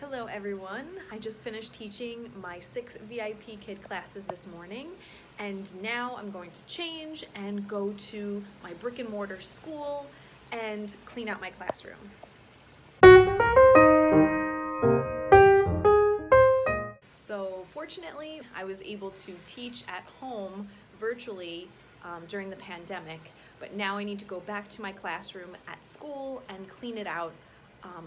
Hello everyone, I just finished teaching my 6 VIP kid classes this morning, and now I'm going to change and go to my brick and mortar school and clean out my classroom. So fortunately, I was able to teach at home virtually during the pandemic, but now I need to go back to my classroom at school and clean it out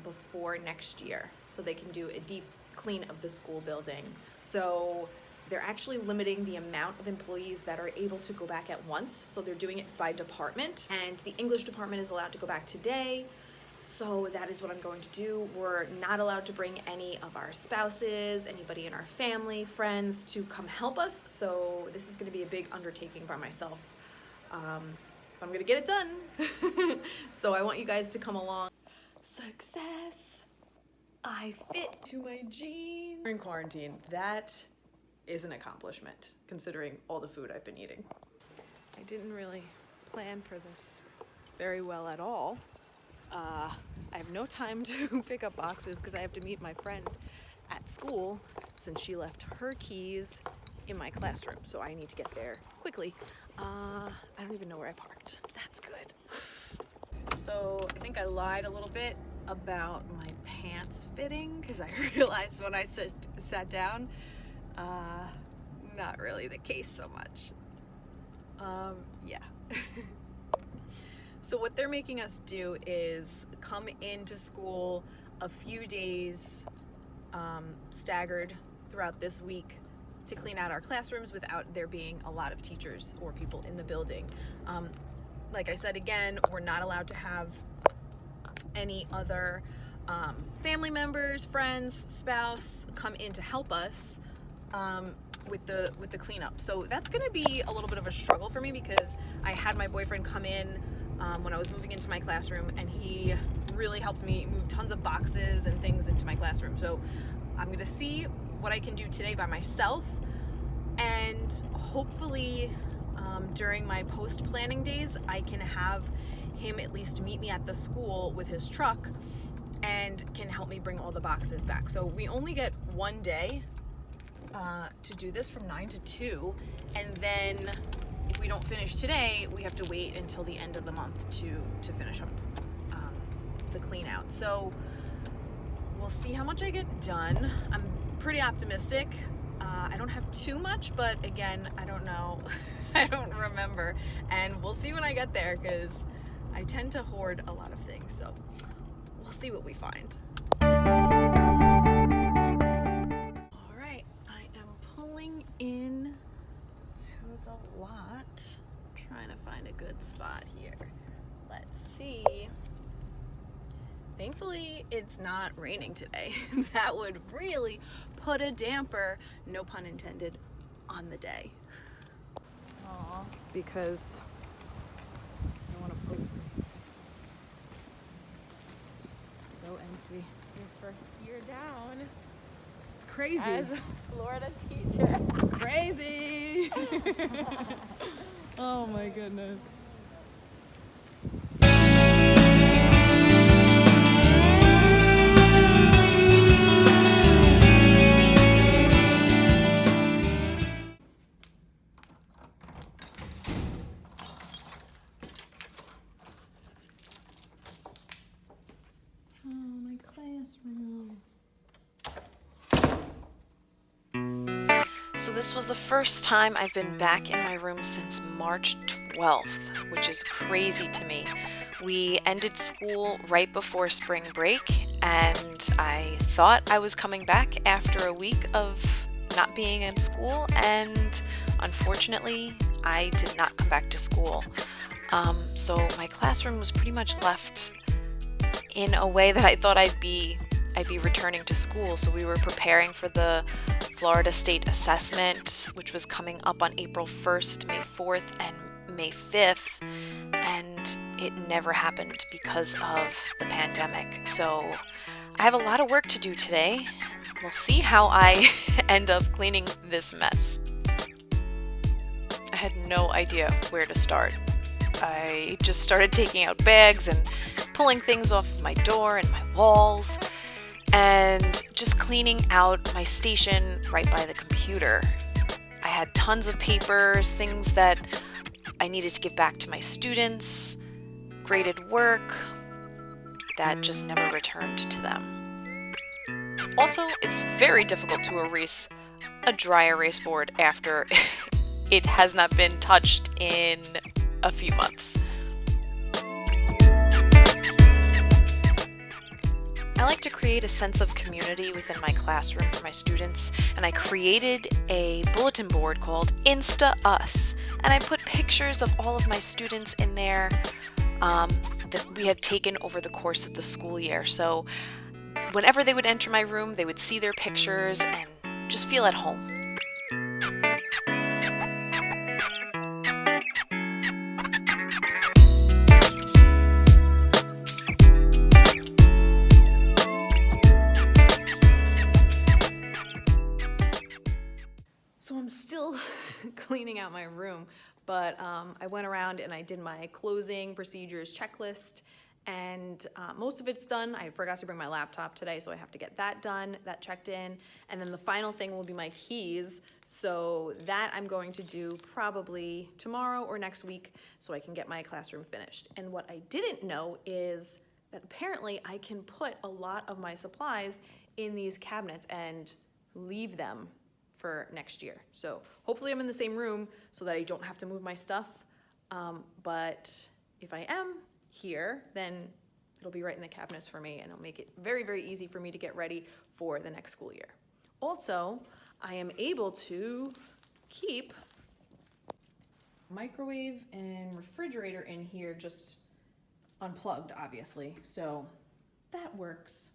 before next year, so they can do a deep clean of the school building. So they're actually limiting the amount of employees that are able to go back at once, so they're doing it by department, and the English department is allowed to go back today, so that is what I'm going to do. We're not allowed to bring any of our spouses, anybody in our family, friends to come help us, so this is going to be a big undertaking by myself. I'm going to get it done. So I want you guys to come along. Success! I fit to my jeans. We're in quarantine. That is an accomplishment, considering all the food I've been eating. I didn't really plan for this very well at all. I have no time to pick up boxes because I have to meet my friend at school since she left her keys in my classroom, so I need to get there quickly. I don't even know where I parked. That's good. So I think I lied a little bit about my pants fitting because I realized when I sat down, not really the case so much. Yeah. So what they're making us do is come into school a few days staggered throughout this week to clean out our classrooms without there being a lot of teachers or people in the building. Like I said again, we're not allowed to have any other family members, friends, spouse come in to help us with the cleanup. So that's gonna be a little bit of a struggle for me because I had my boyfriend come in when I was moving into my classroom, and he really helped me move tons of boxes and things into my classroom. So I'm gonna see what I can do today by myself, and hopefully during my post-planning days, I can have him at least meet me at the school with his truck and can help me bring all the boxes back. So we only get one day to do this from 9 to 2, and then if we don't finish today, we have to wait until the end of the month to finish up the clean out. So we'll see how much I get done. I'm pretty optimistic. I don't have too much, but again, I don't know. I don't remember, and we'll see when I get there because I tend to hoard a lot of things, so we'll see what we find. All right, I am pulling in to the lot, trying to find a good spot here. Let's see. Thankfully, it's not raining today. That would really put a damper, no pun intended, on the day. Aw, because I want to post it. So empty. Your first year down It's crazy. as a Florida teacher. Crazy. Oh my goodness. So this was the first time I've been back in my room since March 12th, which is crazy to me. We ended school right before spring break, and I thought I was coming back after a week of not being in school, and unfortunately, I did not come back to school. So my classroom was pretty much left in a way that I thought I'd be returning to school. So we were preparing for the Florida State Assessment, which was coming up on April 1st, May 4th, and May 5th, and it never happened because of the pandemic. So I have a lot of work to do today. We'll see how I end up cleaning this mess. I had no idea where to start. I just started taking out bags and pulling things off my door and my walls. and just cleaning out my station right by the computer. I had tons of papers, things that I needed to give back to my students, graded work that just never returned to them. Also, it's very difficult to erase a dry erase board after it has not been touched in a few months. I like to create a sense of community within my classroom for my students, and I created a bulletin board called Insta Us, and I put pictures of all of my students in there that we had taken over the course of the school year. So whenever they would enter my room, they would see their pictures and just feel at home. So I'm still cleaning out my room, but I went around and I did my closing procedures checklist, and most of it's done. I forgot to bring my laptop today, so I have to get that done, that checked in, and then the final thing will be my keys, so that I'm going to do probably tomorrow or next week so I can get my classroom finished. And what I didn't know is that apparently I can put a lot of my supplies in these cabinets and leave them for next year. So hopefully I'm in the same room so that I don't have to move my stuff. But if I am here, then it'll be right in the cabinets for me, and it'll make it very, very easy for me to get ready for the next school year. Also, I am able to keep microwave and refrigerator in here just unplugged, obviously. So that works.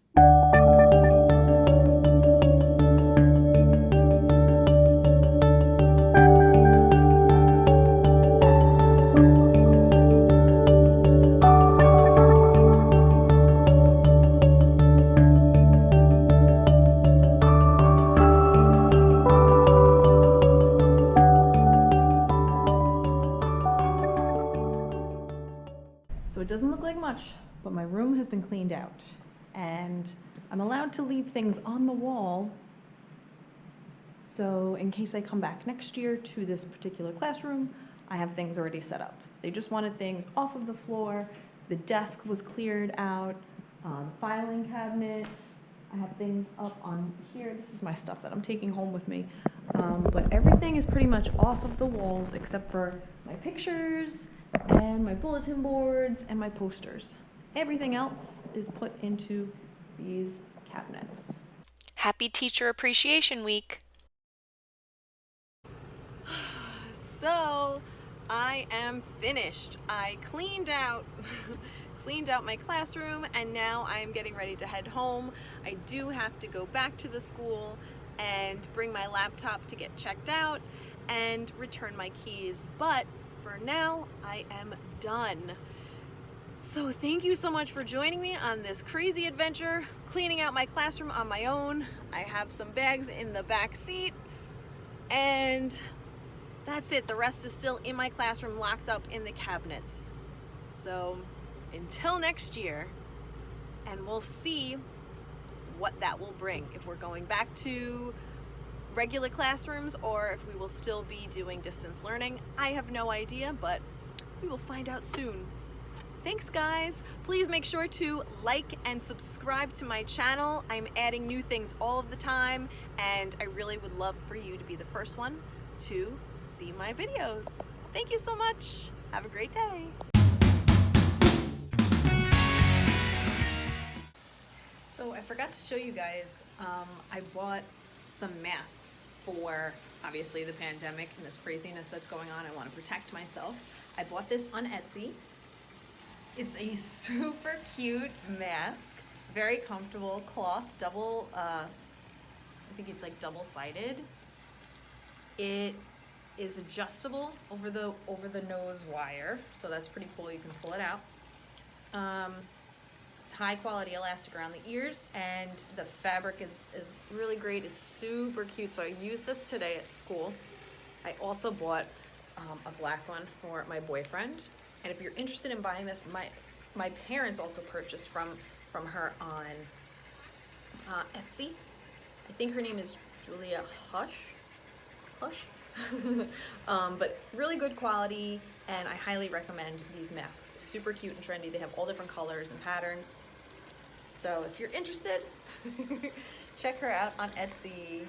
So it doesn't look like much, but my room has been cleaned out, and I'm allowed to leave things on the wall, so in case I come back next year to this particular classroom, I have things already set up. They just wanted things off of the floor, the desk was cleared out, the filing cabinets, I have things up on here. This is my stuff that I'm taking home with me, but everything is pretty much off of the walls except for my pictures and my bulletin boards and my posters. Everything else is put into these cabinets. Happy Teacher Appreciation Week! So I am finished. I cleaned out my classroom, and now I'm getting ready to head home. I do have to go back to the school and bring my laptop to get checked out and return my keys, but for now, I am done. So thank you so much for joining me on this crazy adventure, cleaning out my classroom on my own. I have some bags in the back seat, and that's it. The rest is still in my classroom, locked up in the cabinets. So until next year, and we'll see what that will bring, if we're going back to regular classrooms or if we will still be doing distance learning. I have no idea, but we will find out soon. Thanks, guys. Please make sure to like and subscribe to my channel. I'm adding new things all of the time, and I really would love for you to be the first one to see my videos. Thank you so much. Have a great day. So I forgot to show you guys, I bought some masks for obviously the pandemic and this craziness that's going on. I want to protect myself. I bought this on Etsy. It's a super cute mask, very comfortable cloth, double, I think it's like double-sided. It is adjustable over the nose wire, so that's pretty cool. You can pull it out. High quality elastic around the ears, and the fabric is really great. It's super cute, so I used this today at school. I also bought a black one for my boyfriend, and if you're interested in buying this, my parents also purchased from her on Etsy. I think her name is Julia Husch. But really good quality, and I highly recommend these masks. Super cute and trendy. They have all different colors and patterns. So if you're interested, check her out on Etsy.